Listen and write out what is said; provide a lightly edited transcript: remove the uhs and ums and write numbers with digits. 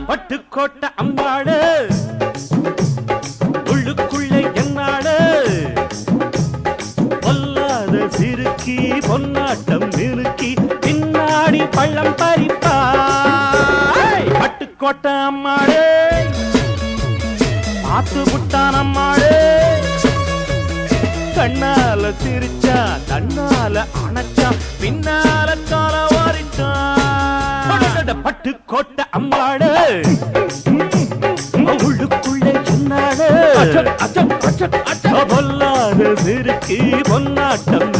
பட்டுக்கோட்டை அம்பாடு உள்ளுக்குள்ளே என்னாடு பொல்லாத சிறுக்கி பொன்னாட்டம் நிறுக்கி பின்னாடி பள்ளம் பறிப்பா பட்டுக்கோட்டை அம்மாடு பார்த்து புட்டான் அம்மாடு கண்ணால சிரிச்சா தன்னால அணைச்சா பின்னால கால வாரிச்சான் பட்டுக்கோட்டை அம்மாடு உள்ளுக்குள்ளே என்னாடு பொல்லாத சிறுக்கி பொன்னாட்டம்